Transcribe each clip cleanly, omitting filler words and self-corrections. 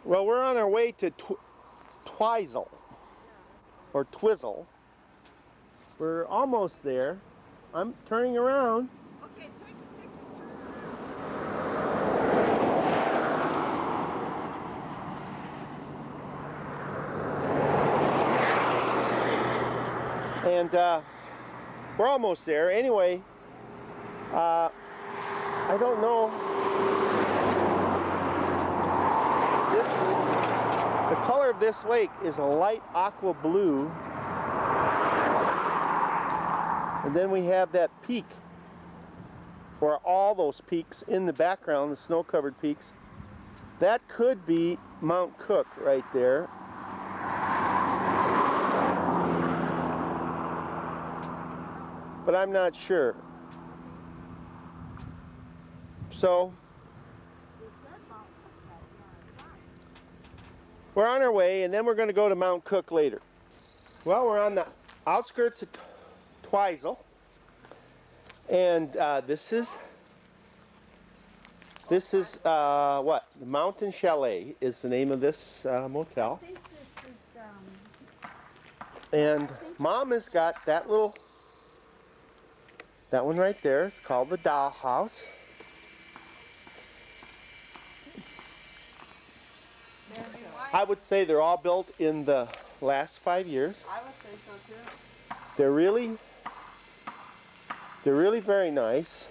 Well, we're on our way to Twizel, or Twizzle. We're almost there. I'm turning around. Okay, take a picture. And we're almost there. Anyway, I don't know. The color of this lake is a light aqua blue. And then we have that peak, or all those peaks in the background, the snow-covered peaks. That could be Mount Cook right there. But I'm not sure. So we're on our way, and then we're going to go to Mount Cook later. Well, we're on the outskirts of Twizel, and this is what? The Mountain Chalet is the name of this motel. I think this is, And Mom has got that one right there. It's called the Dollhouse. I would say they're all built in the last 5 years. I would say so too. They're really very nice.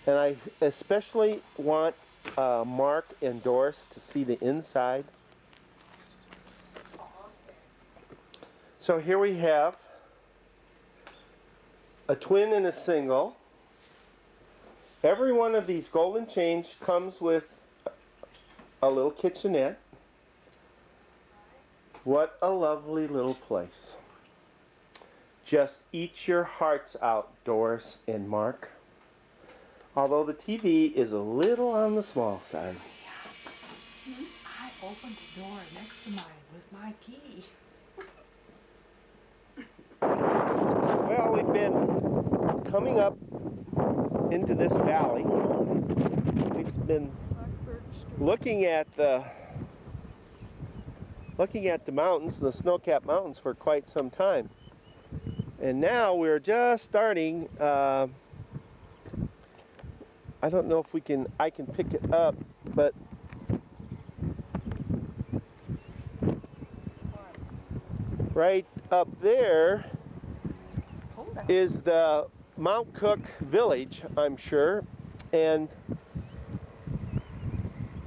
And I especially want Mark and Doris to see the inside. So here we have a twin and a single. Every one of these Golden Change comes with a little kitchenette. What a lovely little place. Just eat your hearts out, Doris and Mark. Although the TV is a little on the small side. I opened the door next to mine with my key. Well, we've been coming up into this valley. We've been looking at the mountains, the snow-capped mountains, for quite some time. And now we're just starting. I don't know if I can pick it up, but right up there is the Mount Cook village, I'm sure, and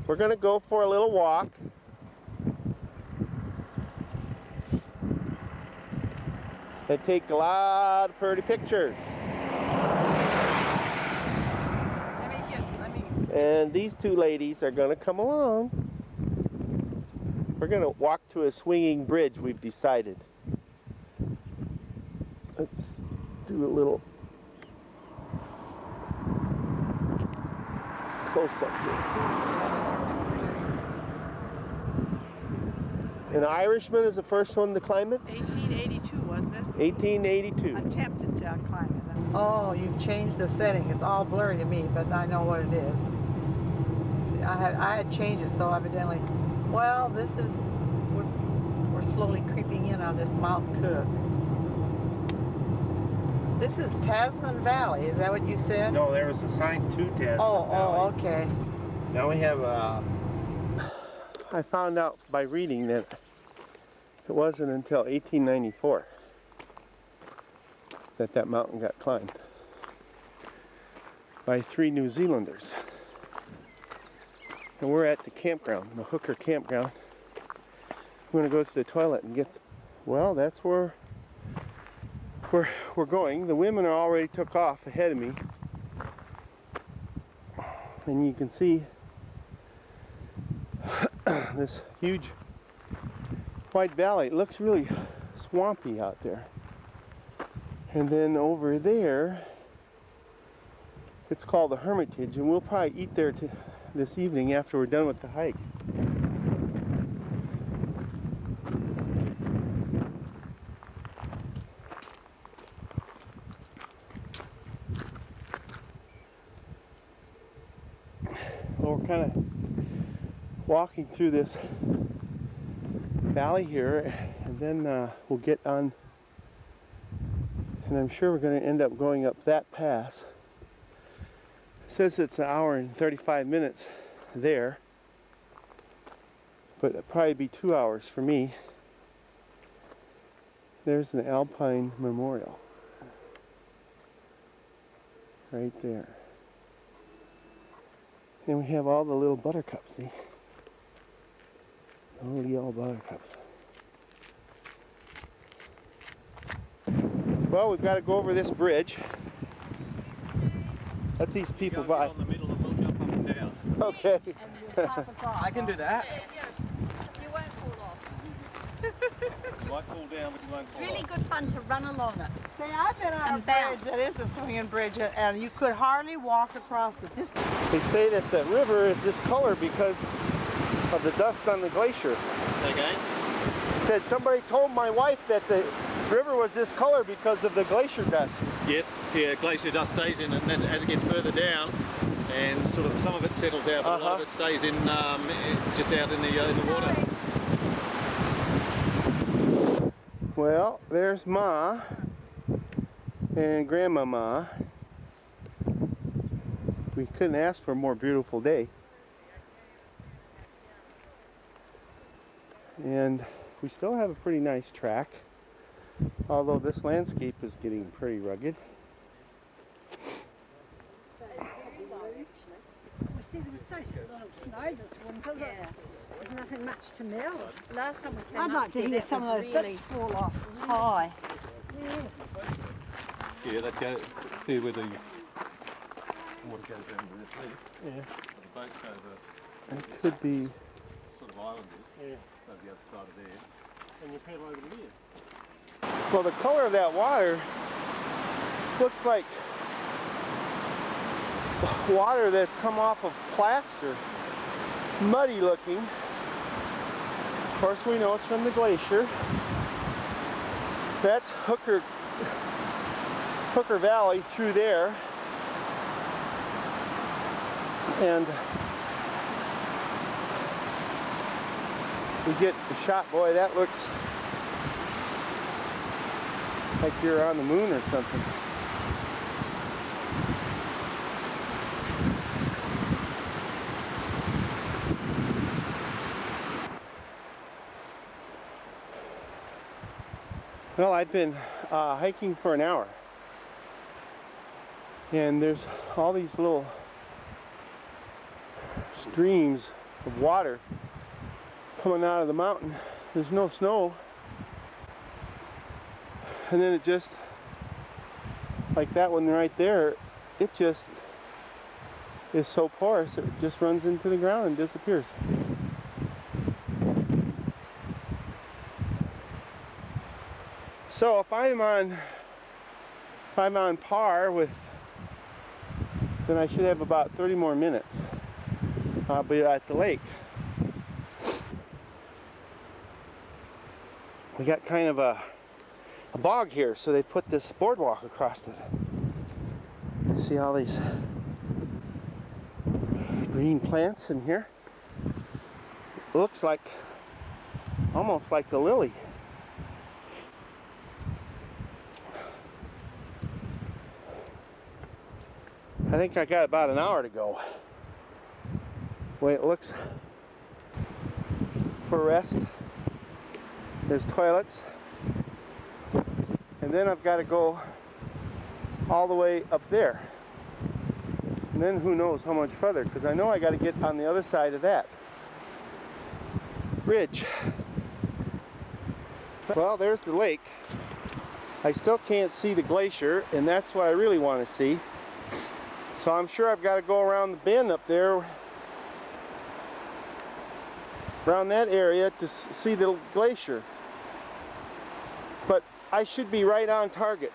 we're going to go for a little walk. And take a lot of pretty pictures. And these two ladies are going to come along. We're going to walk to a swinging bridge, we've decided. Let's do a little close-up here. An Irishman is the first one to climb it? 1882, wasn't it? 1882. Attempted to climb it. Oh, you've changed the setting. It's all blurry to me, but I know what it is. See, I had changed it, so evidently, well, this is, we're slowly creeping in on this Mount Cook. This is Tasman Valley, is that what you said? No, there was a sign to Tasman Valley. Oh, okay. Now we have I found out by reading that it wasn't until 1894 that mountain got climbed by 3 New Zealanders. And we're at the campground, the Hooker campground. I'm going to go to the toilet and get, well, that's where we're going. The women already took off ahead of me. And you can see this huge white valley. It looks really swampy out there. And then over there, it's called the Hermitage, and we'll probably eat there this evening after we're done with the hike. Well, walking through this valley here, and then we'll get on, and I'm sure we're going to end up going up that pass. It says it's an hour and 35 minutes there, but it'll probably be 2 hours for me. There's an Alpine Memorial right there. And we have all the little buttercups, see? Little yellow buttercups. Well, we've got to go over this bridge. Let these people by. In the middle and we'll jump up and down. Okay. I can do that. You won't fall off. You might fall down, but you won't It's fall really off. good fun to run along it. See, I've been on a And bridge bounce. that is a swinging bridge, and you could hardly walk across the distance. They say that the river is this color because of the dust on the glacier. Okay. Said somebody told my wife that the river was this color because of the glacier dust. Yes, yeah, glacier dust stays in, and then as it gets further down, and sort of some of it settles out, but a lot of it stays in, just out in the water. Well, there's Ma and Grandma Ma. We couldn't ask for a more beautiful day. And we still have a pretty nice track, although this landscape is getting pretty rugged. We see there was so little snow this winter that there's nothing much to melt. Last time we came I'd up like to here, hear that some of was those really bits fall off. high. Yeah, that go. See where the water goes down to the sea. Yeah. The boats over It could be. sort of island is. Yeah. Over the other side of there. And you pedal over here. Well, the color of that water looks like water that's come off of plaster. Muddy looking. Of course, we know it's from the glacier. That's Hooker Valley through there. And we get the shot. Boy, that looks like you're on the moon or something. Well, I've been hiking for an hour, and there's all these little streams of water coming out of the mountain. There's no snow, and then it just, like that one right there, it just is so porous it just runs into the ground and disappears. So if I'm on par with, then I should have about 30 more minutes. I'll be at the lake. We got kind of a bog here, so they put this boardwalk across it. You see all these green plants in here? It looks like, almost like the lily. I think I got about an hour to go. The way it looks for rest. There's toilets. And then I've got to go all the way up there. And then who knows how much further, because I know I got to get on the other side of that ridge. Well, there's the lake. I still can't see the glacier, and that's what I really want to see. So I'm sure I've got to go around the bend up there, around that area, to see the glacier. But I should be right on target.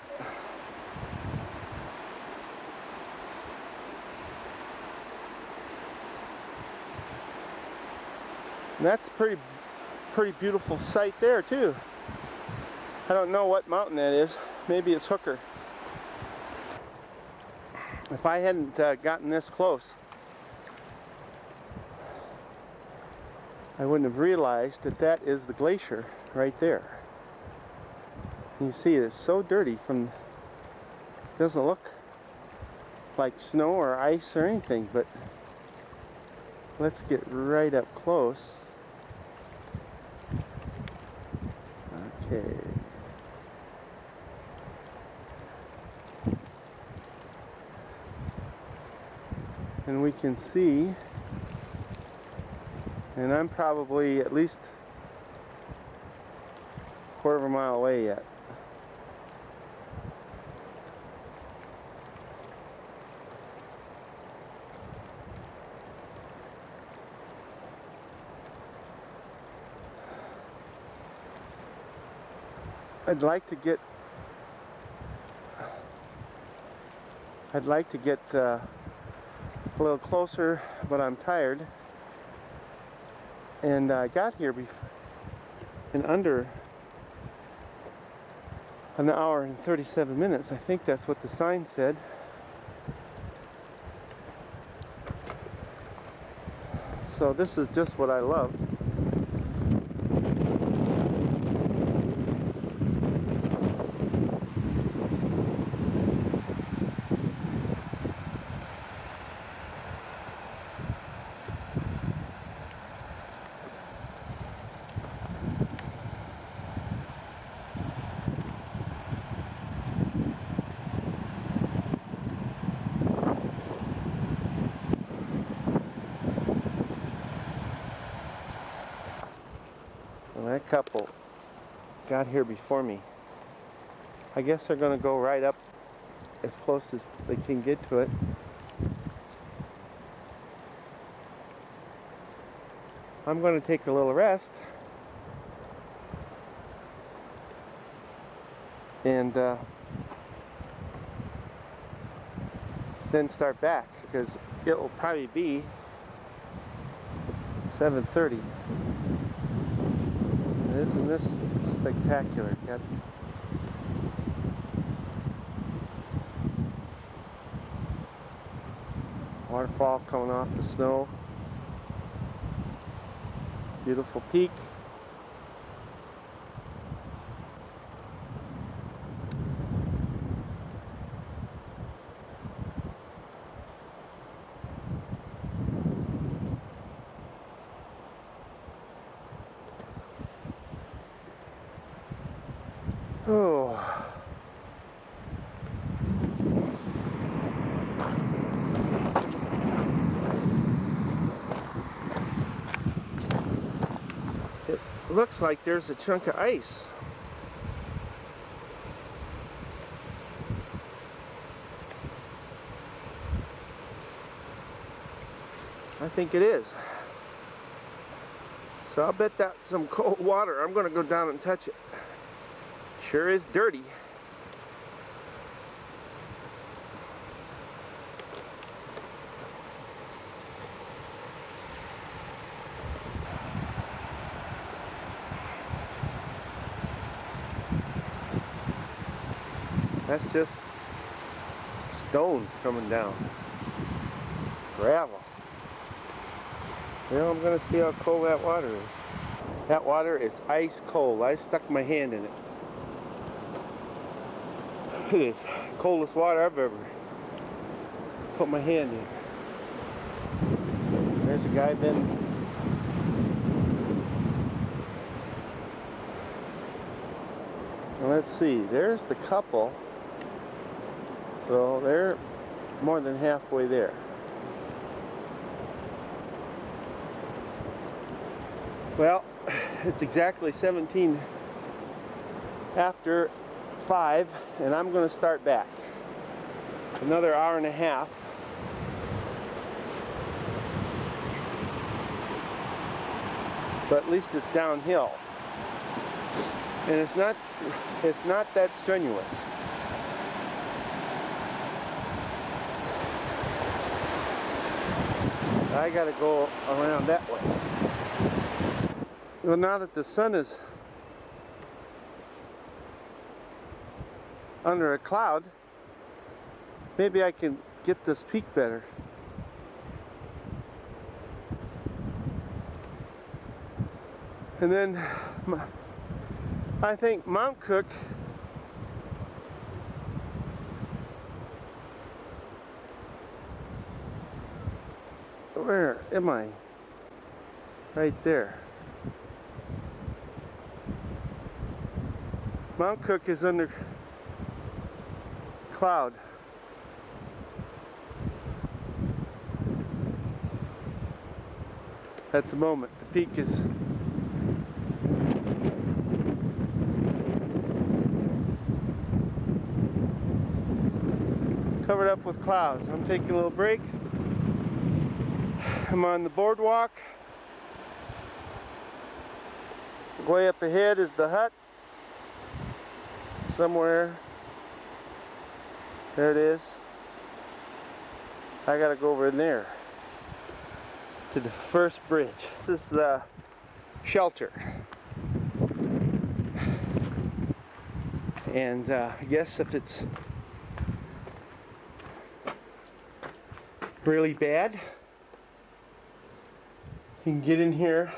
And that's a pretty beautiful sight there too. I don't know what mountain that is. Maybe it's Hooker. If I hadn't gotten this close, I wouldn't have realized that that is the glacier right there. You see it's so dirty from, doesn't look like snow or ice or anything, but let's get right up close. Okay. And we can see, and I'm probably at least a quarter of a mile away yet. I'd like to get a little closer, but I'm tired. And I got here in under an hour and 37 minutes. I think that's what the sign said. So this is just what I love. Well, that couple got here before me. I guess they're going to go right up as close as they can get to it. I'm going to take a little rest and then start back, because it will probably be 7:30. Isn't this spectacular? Got waterfall coming off the snow. Beautiful peak. Oh. It looks like there's a chunk of ice. I think it is. So I'll bet that's some cold water. I'm going to go down and touch it. Sure is dirty. That's just stones coming down. Gravel. Well, I'm going to see how cold that water is. That water is ice cold. I stuck my hand in it. It is coldest water I've ever put my hand in. There's a guy been and let's see, there's the couple. So they're more than halfway there. Well, it's exactly 17 after 5, and I'm going to start back. Another hour and a half. But at least it's downhill. And it's not that strenuous. I got to go around that way. Well, now that the sun is under a cloud, maybe I can get this peak better. And then I think MtCook where am I? Right there. MtCook is under cloud. At the moment, the peak is covered up with clouds. I'm taking a little break. I'm on the boardwalk. Way up ahead is the hut. Somewhere. There it is. I gotta go over in there to the first bridge. This is the shelter. And I guess if it's really bad, you can get in here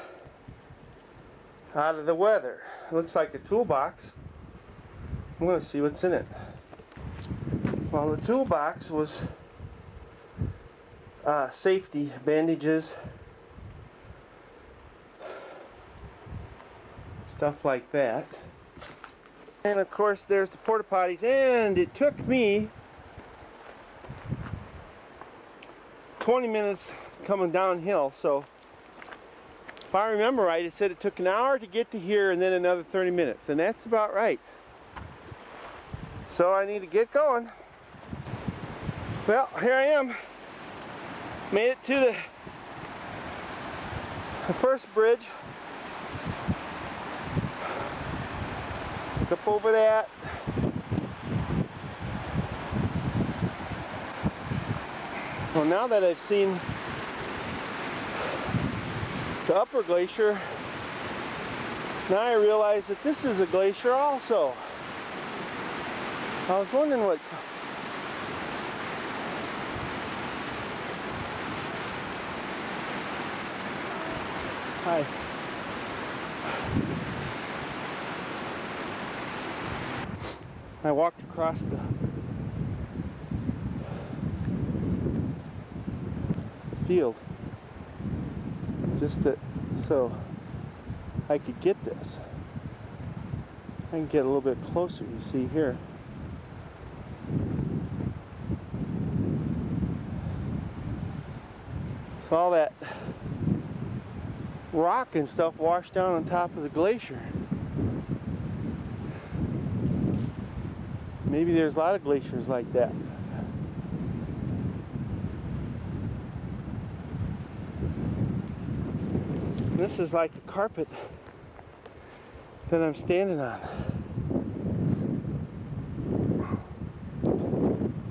out of the weather. It looks like a toolbox. I'm going to see what's in it. Well, the toolbox was safety, bandages, stuff like that. And of course there's the porta potties, and it took me 20 minutes coming downhill, so if I remember right, it said it took an hour to get to here and then another 30 minutes, and that's about right. So I need to get going. Well, here I am. Made it to the first bridge. Up over that. Well, now that I've seen the upper glacier, now I realize that this is a glacier also. I was wondering what hi. I walked across the field just so I could get this. I can get a little bit closer, you see here. So all that rock and stuff washed down on top of the glacier. Maybe there's a lot of glaciers like that. This is like the carpet that I'm standing on.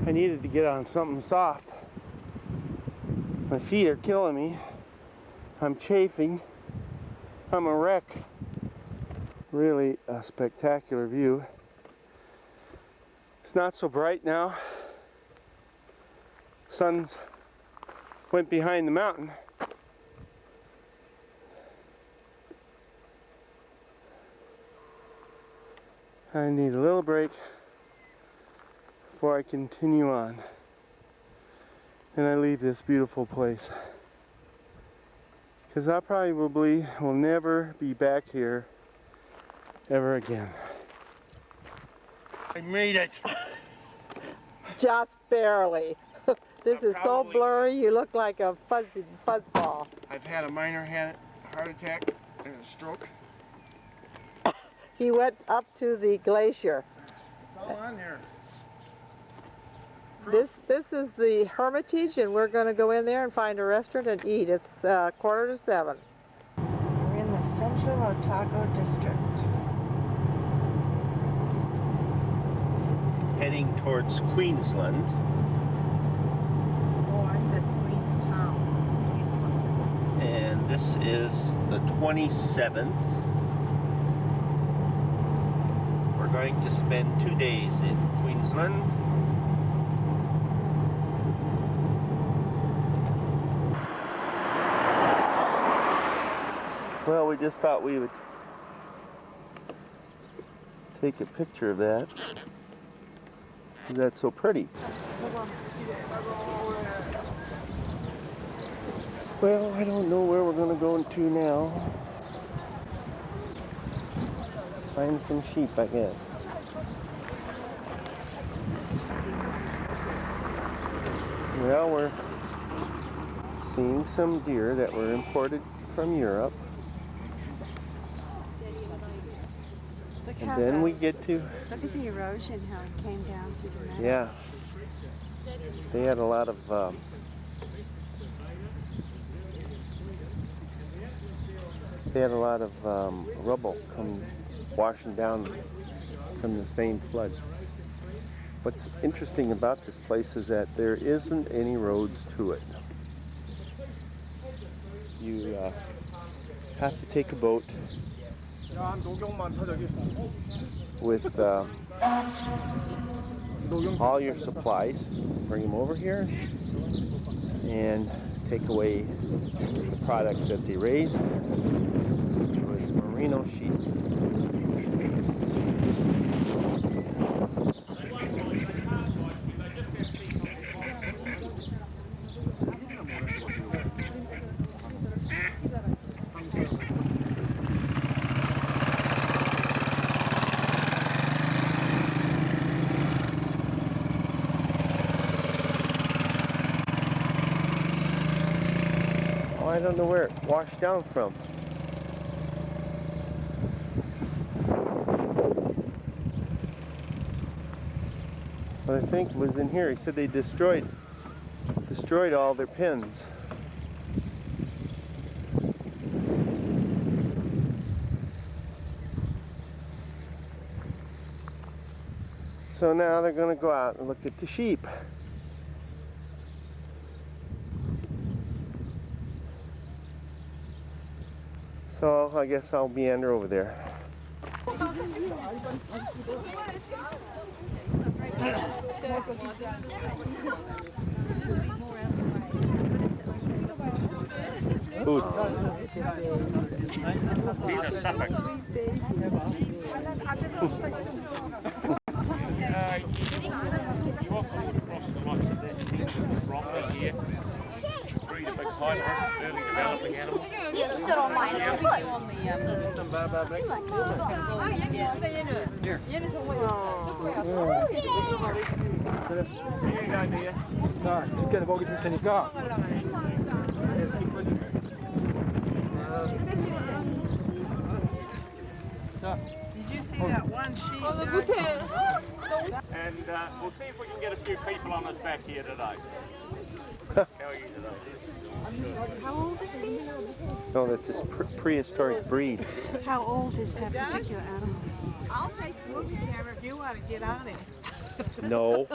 I needed to get on something soft. My feet are killing me. I'm chafing. I'm a wreck. Really a spectacular view. It's not so bright now. Sun's went behind the mountain. I need a little break before I continue on and I leave this beautiful place, because I probably will never be back here ever again. I made it! Just barely. This is so blurry, you look like a fuzzy fuzzball. I've had a minor heart attack and a stroke. He went up to the glacier. It's all on there. This is the Hermitage, and we're going to go in there and find a restaurant and eat. It's 6:45. We're in the Central Otago District. Heading towards Queensland. Oh, I said Queenstown. Queensland. And this is the 27th. We're going to spend 2 days in Queensland. Well, we just thought we would take a picture of that. That's so pretty. Well, I don't know where we're going to go into now. Find some sheep, I guess. Well, we're seeing some deer that were imported from Europe. And then we get to... Look at the erosion, how it came down through the meadow. Yeah. They had a lot of... rubble come washing down from the same flood. What's interesting about this place is that there isn't any roads to it. You have to take a boat with all your supplies, bring them over here, and take away the products that they raised, which was merino sheep. I don't know where it washed down from. But I think it was in here. He said they destroyed all their pens. So now they're going to go out and look at the sheep. So I guess I'll meander over there. Food. These are Suffolk. You often would cross the likes of that rocker here. Breed a big hybrid, early developing animal. You stood on mine and foot. 두께는 먹이 줄 테니까. Did you see that one sheep? And we'll see if we can get a few people on us back here today. How are you today? How old is he? No, that's this prehistoric breed. How old is that particular animal? I'll take the movie camera if you want to get on him. No.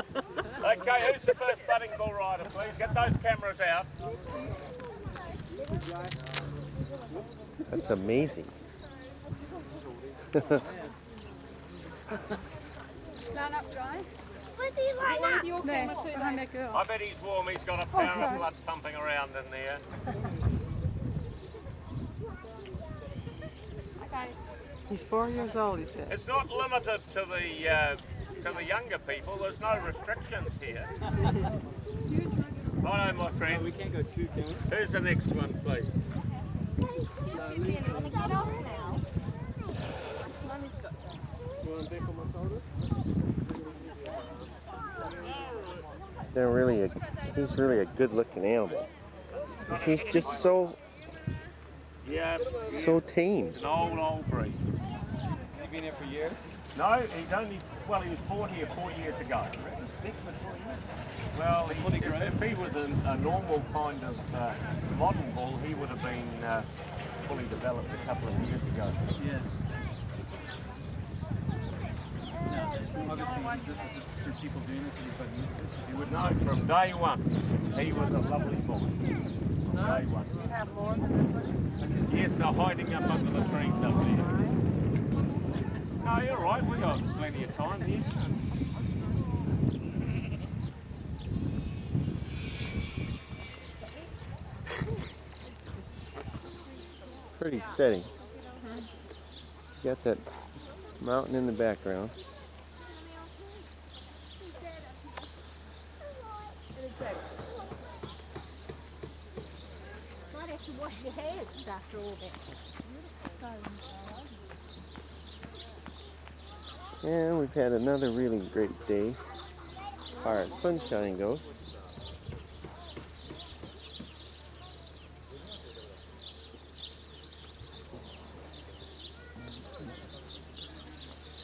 Okay, who's the first budding bull rider, please? Get those cameras out. That's amazing. Line up dry. Where's he like that? There, behind that girl. I bet he's warm. He's got a pound of blood pumping around in there. He's 4 years old, he said. It's not limited to the younger people. There's no restrictions here. Righto, my friend. We can't go too far. Who's the next one, please? Get off now. He's really a good-looking animal. He's just so tame. It's an old breed. Has he been here for years? No, he was born here 4 years ago. Well, if he was a normal kind of modern bull, he would have been fully developed a couple of years ago. Yeah. No, obviously this is just through people doing this and he's quite used to it. You would know from day one, he was a lovely boy. From day one. You have more than that? Yes, they're hiding up under the trees up there. No, you're right, we got plenty of time here. Pretty setting. Got that Mountain in the background. Might have to wash your hands after all that. And we've had another really great day, as far as sunshine goes.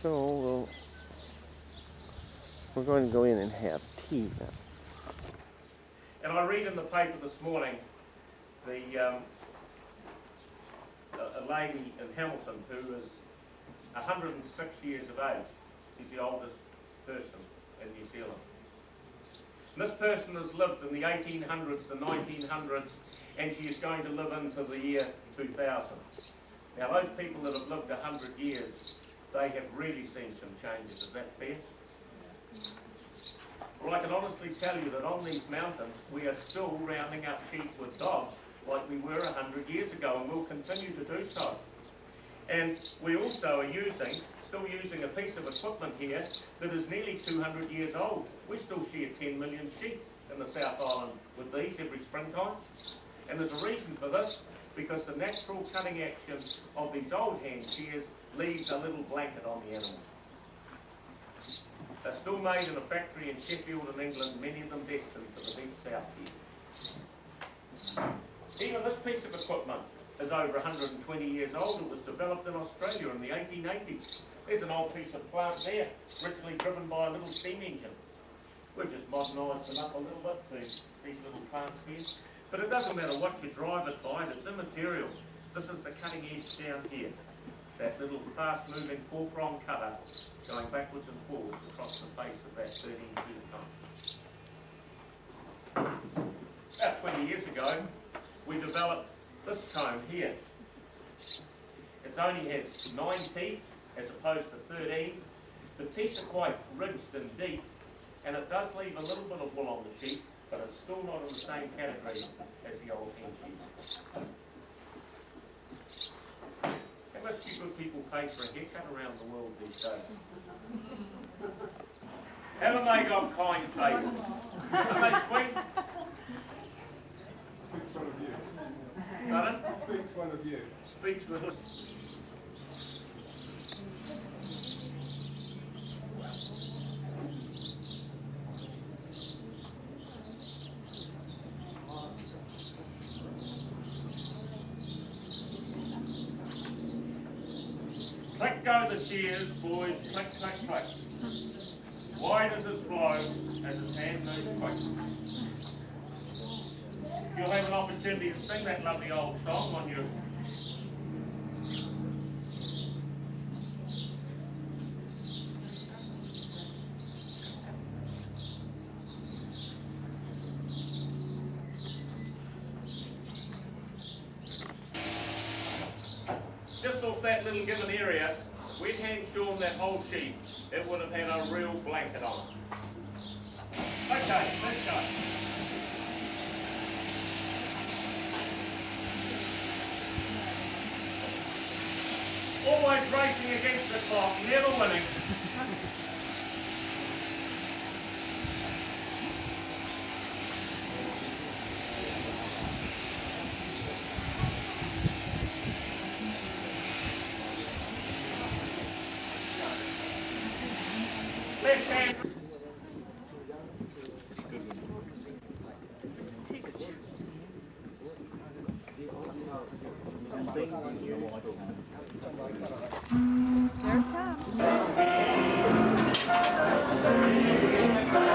So we're going to go in and have tea now. And I read in the paper this morning a lady in Hamilton who is 106 years of age. She's the oldest person in New Zealand. And this person has lived in the 1800s, the 1900s, and she is going to live into the year 2000. Now those people that have lived 100 years, they have really seen some changes. Is that fair? Well, I can honestly tell you that on these mountains, we are still rounding up sheep with dogs like we were 100 years ago, and we'll continue to do so. And we also are still using a piece of equipment here that is nearly 200 years old. We still shear 10 million sheep in the South Island with these every springtime. And there's a reason for this, because the natural cutting action of these old hand shears leaves a little blanket on the animal. They're still made in a factory in Sheffield in England, many of them destined for the deep south here. Even this piece of equipment is over 120 years old. It was developed in Australia in the 1880s. There's an old piece of plant there, richly driven by a little steam engine. We've just modernised them up a little bit to these little plants here. But it doesn't matter what you drive it by, it's immaterial. This is the cutting edge down here. That little fast-moving four-prong cutter going backwards and forwards across the face of that 13-feet comb. About 20 years ago, we developed this comb here. It's only has 9 teeth as opposed to 13. The teeth are quite ridged and deep, and it does leave a little bit of wool on the sheep, but it's still not in the same category as the old hen sheep. How much do you good people pay for a haircut around the world these days? Haven't they got kind faces? Haven't they, sweet? Speaks one of you. Pardon? Speaks one of you. Speaks with us. Click go the shears, boys, click, click, click. Wide as his blow, as his hand moves quick. You'll have an opportunity to sing that lovely old song on your... Just off that little given area, we'd hand shorn that whole sheep, it would have had a real blanket on it. Okay, let's go. Always racing against the clock, never winning. Left hand. Here it comes.